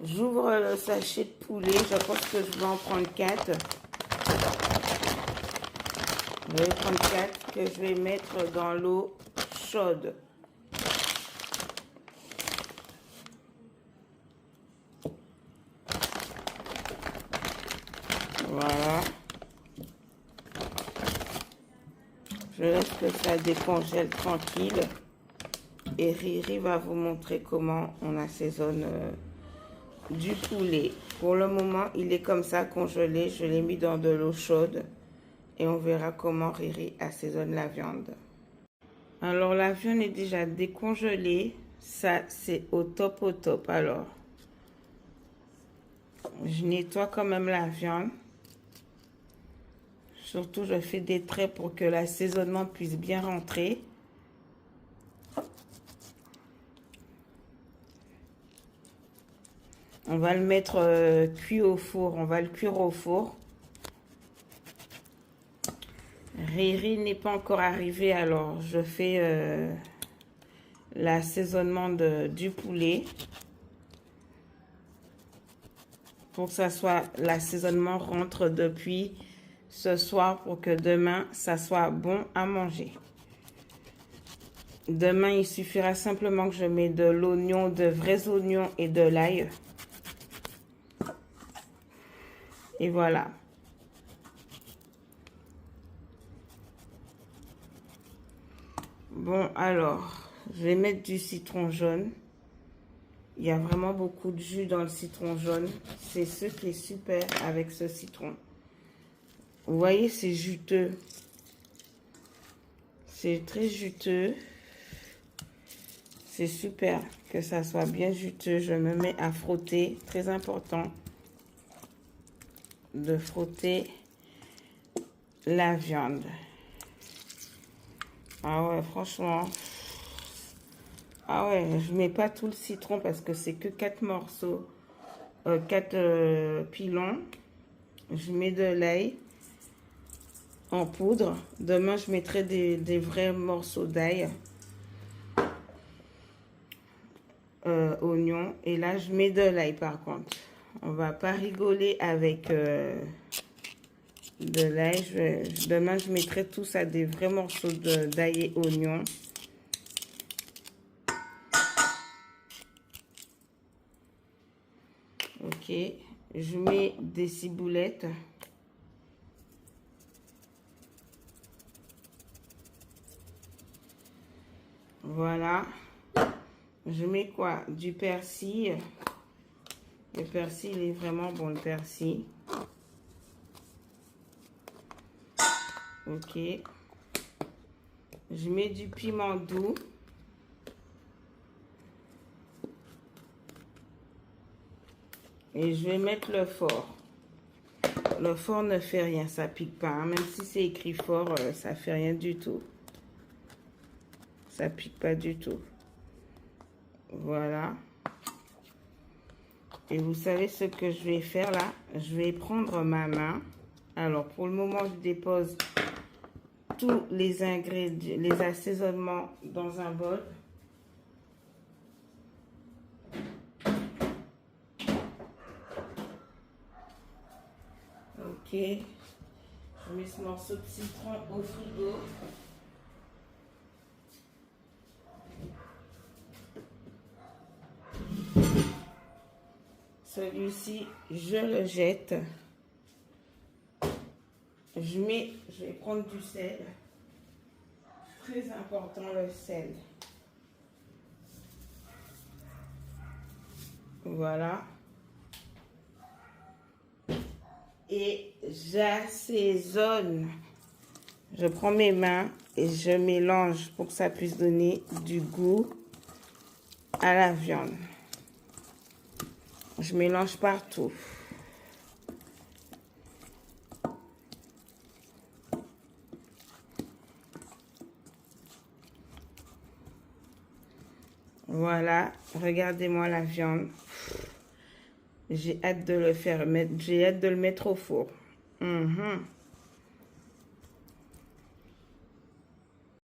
J'ouvre le sachet de poulet. Je pense que je vais en prendre 4. Je vais prendre 4 que je vais mettre dans l'eau chaude. Voilà. Je laisse que ça décongèle tranquille. Et Riri va vous montrer comment on assaisonne du poulet. Pour le moment, il est comme ça congelé. Je l'ai mis dans de l'eau chaude. Et on verra comment Riri assaisonne la viande. Alors, la viande est déjà décongelée. Ça, c'est au top, au top. Alors, je nettoie quand même la viande. Surtout, je fais des traits pour que l'assaisonnement puisse bien rentrer. On va le mettre cuit au four. On va le cuire au four. Riri n'est pas encore arrivé, alors je fais l'assaisonnement du poulet. Pour que ça soit, l'assaisonnement rentre depuis ce soir pour que demain, ça soit bon à manger. Demain, il suffira simplement que je mette de l'oignon, de vrais oignons et de l'ail. Et voilà. Bon, alors, je vais mettre du citron jaune. Il y a vraiment beaucoup de jus dans le citron jaune. C'est ce qui est super avec ce citron. Vous voyez, c'est juteux. C'est très juteux. C'est super que ça soit bien juteux. Je me mets à frotter. Très important de frotter la viande. Ah ouais, franchement. Ah ouais, je mets pas tout le citron parce que c'est que 4 morceaux. 4 pilons. Je mets de l'ail en poudre. Demain, je mettrai des vrais morceaux d'ail. Oignons. Et là, je mets de l'ail par contre. On va pas rigoler avec de l'ail. Demain, je mettrai tout ça, des vrais morceaux d'ail et oignons. Ok. Je mets des ciboulettes. Voilà. Je mets quoi? Du persil. Le persil, il est vraiment bon, le persil. Ok. Je mets du piment doux. Et je vais mettre le fort. Le fort ne fait rien, ça pique pas. Hein. Même si c'est écrit fort, ça fait rien du tout. Ça pique pas du tout. Voilà. Et vous savez ce que je vais faire là? Je vais prendre ma main. Alors, pour le moment, je dépose tous les ingrédients, les assaisonnements dans un bol. Ok. Je mets ce morceau de citron au frigo. Celui-ci, je le jette. Je vais prendre du sel. Très important le sel. Voilà. Et j'assaisonne. Je prends mes mains et je mélange pour que ça puisse donner du goût à la viande. Je mélange partout. Voilà, regardez-moi la viande. J'ai hâte de le faire, j'ai hâte de le mettre au four.